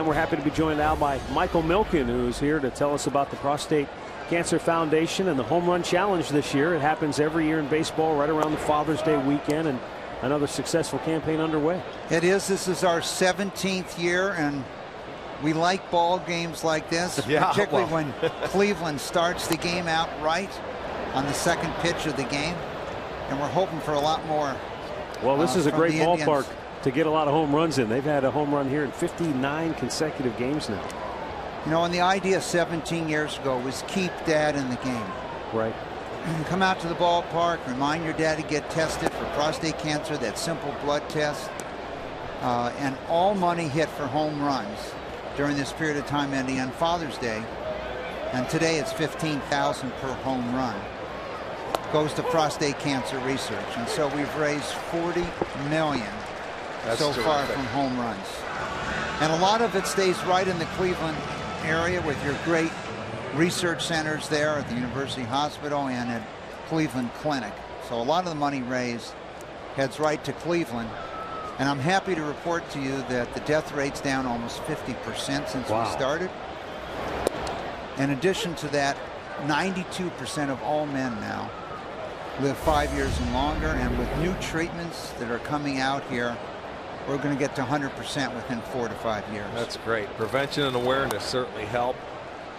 We're happy to be joined now by Michael Milken, who's here to tell us about the Prostate Cancer Foundation and the Home Run Challenge this year. It happens every year in baseball right around the Father's Day weekend, and another successful campaign underway. It is. This is our 17th year, and we like ball games like this, particularly when Cleveland starts the game out right on the second pitch of the game, and we're hoping for a lot more. Well, this is a great ballpark Indians to get a lot of home runs in. They've had a home run here in 59 consecutive games now. You know, and the idea 17 years ago was keep Dad in the game. Right. Come out to the ballpark, remind your dad to get tested for prostate cancer, that simple blood test, and all money hit for home runs during this period of time ending on Father's Day. And today it's $15,000 per home run. Goes to prostate cancer research. And so we've raised $40 million so far from home runs. And a lot of it stays right in the Cleveland area with your great research centers there at the University Hospital and at Cleveland Clinic. So a lot of the money raised heads right to Cleveland. And I'm happy to report to you that the death rate's down almost 50% since we started. In addition to that, 92% of all men now live 5 years and longer, and with new treatments that are coming out here, we're going to get to 100% within 4 to 5 years. That's great. Prevention and awareness certainly help.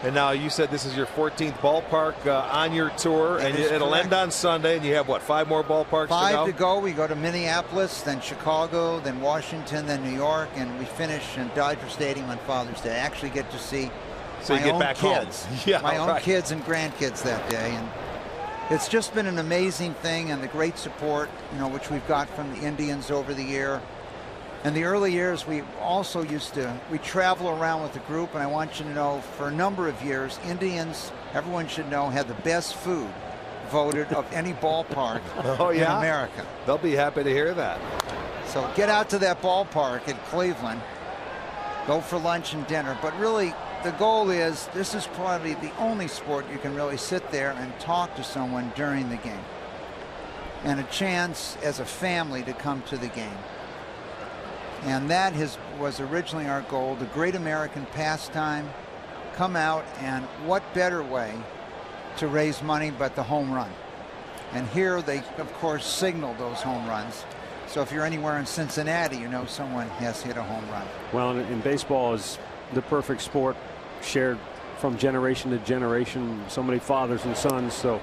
And now you said this is your 14th ballpark on your tour, and it'll end on Sunday, and you have what, 5 more ballparks to go? 5 to go. We go to Minneapolis, then Chicago, then Washington, then New York, and we finish in Dodger Stadium on Father's Day. I actually get to see my own kids, my own kids and grandkids that day, and it's just been an amazing thing, and the great support, you know, which we've got from the Indians over the year. In the early years, we also we travel around with the group, and I want you to know, for a number of years, Indians, everyone should know, had the best food voted of any ballpark in America. They'll be happy to hear that. So get out to that ballpark in Cleveland, go for lunch and dinner, but really the goal is, this is probably the only sport you can really sit there and talk to someone during the game, and a chance as a family to come to the game. And that was originally our goal, the great American pastime. Come out, and what better way to raise money but the home run? And here they, of course, signal those home runs. So if you're anywhere in Cincinnati, you know someone has hit a home run. Well, and baseball is the perfect sport, shared from generation to generation, so many fathers and sons. So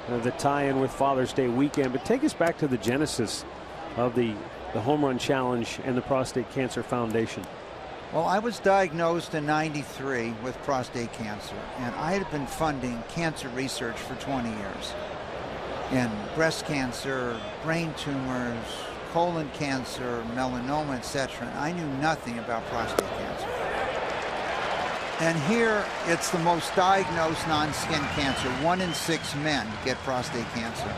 the tie-in with Father's Day weekend. But take us back to the genesis of the Home Run Challenge and the Prostate Cancer Foundation. Well, I was diagnosed in '93 with prostate cancer, and I had been funding cancer research for 20 years in breast cancer, brain tumors, colon cancer, melanoma, etc. And I knew nothing about prostate cancer. And here it's the most diagnosed non-skin cancer. 1 in 6 men get prostate cancer.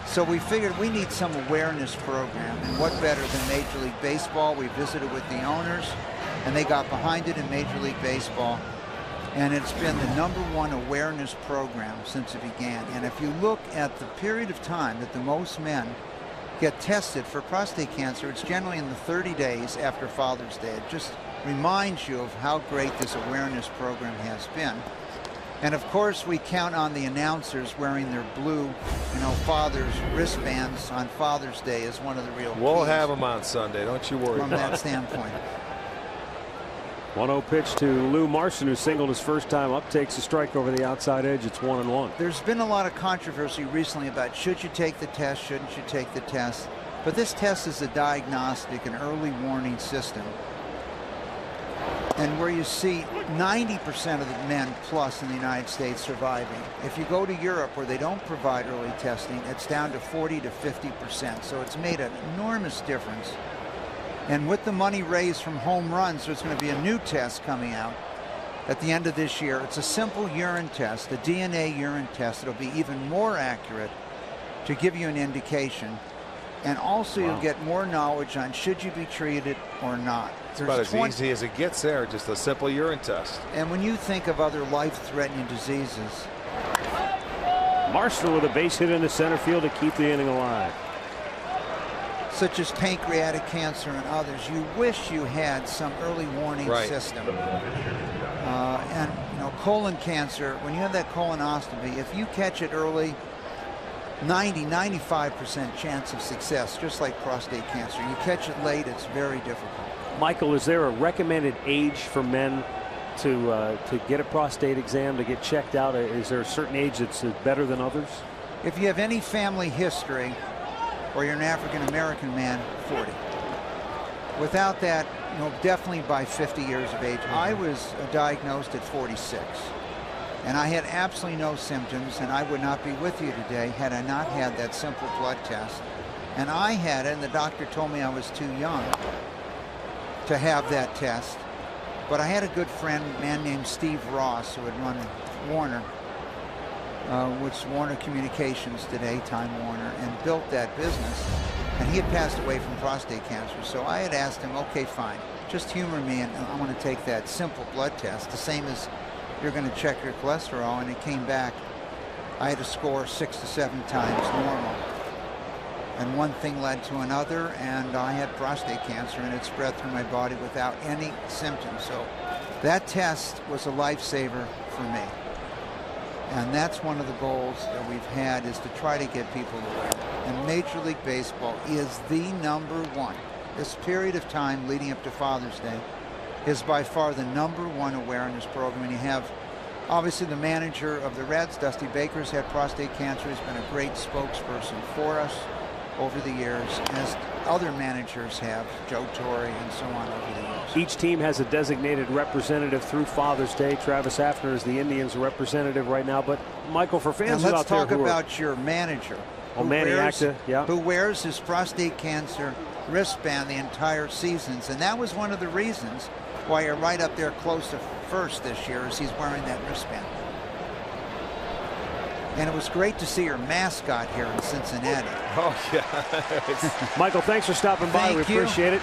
So we figured we need some awareness program, and what better than Major League Baseball? We visited with the owners, and they got behind it in Major League Baseball, and it's been the #1 awareness program since it began. And if you look at the period of time that the most men get tested for prostate cancer, it's generally in the 30 days after Father's Day. It just reminds you of how great this awareness program has been. And of course, we count on the announcers wearing their blue, you know, father's wristbands on Father's Day as one of the real We'll keys have them on Sunday. Don't you worry from that standpoint. 1-0 pitch to Lou Marson, who singled his first time up, takes a strike over the outside edge. It's 1-1. There's been a lot of controversy recently about should you take the test, shouldn't you take the test. But this test is a diagnostic and early warning system. And where you see 90% of the men plus in the United States surviving. If you go to Europe where they don't provide early testing, it's down to 40 to 50%. So it's made an enormous difference. And with the money raised from home runs, there's going to be a new test coming out at the end of this year. It's a simple urine test, a DNA urine test. It'll be even more accurate to give you an indication. And also you'll get more knowledge on should you be treated or not. It's about as easy as it gets there, just a simple urine test. And when you think of other life-threatening diseases. Marshall with a base hit into center field to keep the inning alive. such as pancreatic cancer and others, you wish you had some early warning system. And you know, colon cancer, when you have that colonoscopy, if you catch it early, 95% chance of success, just like prostate cancer. You catch it late, it's very difficult. Michael, is there a recommended age for men to get a prostate exam, to get checked out? Is there a certain age that's better than others? If you have any family history, or you're an African-American man, 40. Without that, you know, definitely by 50 years of age. I was diagnosed at 46, and I had absolutely no symptoms, and I would not be with you today had I not had that simple blood test. And I had it, and the doctor told me I was too young to have that test. But I had a good friend, a man named Steve Ross, who had run Warner, which is Warner Communications today, Time Warner, and built that business. And he had passed away from prostate cancer. So I had asked him, okay, fine, just humor me, and I want to take that simple blood test, the same as you're going to check your cholesterol. And it came back, I had to score 6 to 7 times normal. And one thing led to another, and I had prostate cancer, and it spread through my body without any symptoms. So that test was a lifesaver for me. And that's one of the goals that we've had, is to try to get people aware. And Major League Baseball is the #1. This period of time leading up to Father's Day is by far the #1 awareness program. And you have, obviously, the manager of the Reds, Dusty Baker's had prostate cancer. He's been a great spokesperson for us over the years, as other managers have, Joe Torre and so on over the years. Each team has a designated representative through Father's Day. Travis Hafner is the Indians' representative right now. But Michael, for fans and out there, let's talk about your manager, who wears his prostate cancer wristband the entire seasons, and that was one of the reasons why you're right up there close to first this year, is he's wearing that wristband. And it was great to see your mascot here in Cincinnati. Oh, yeah. Michael, thanks for stopping by. We appreciate it.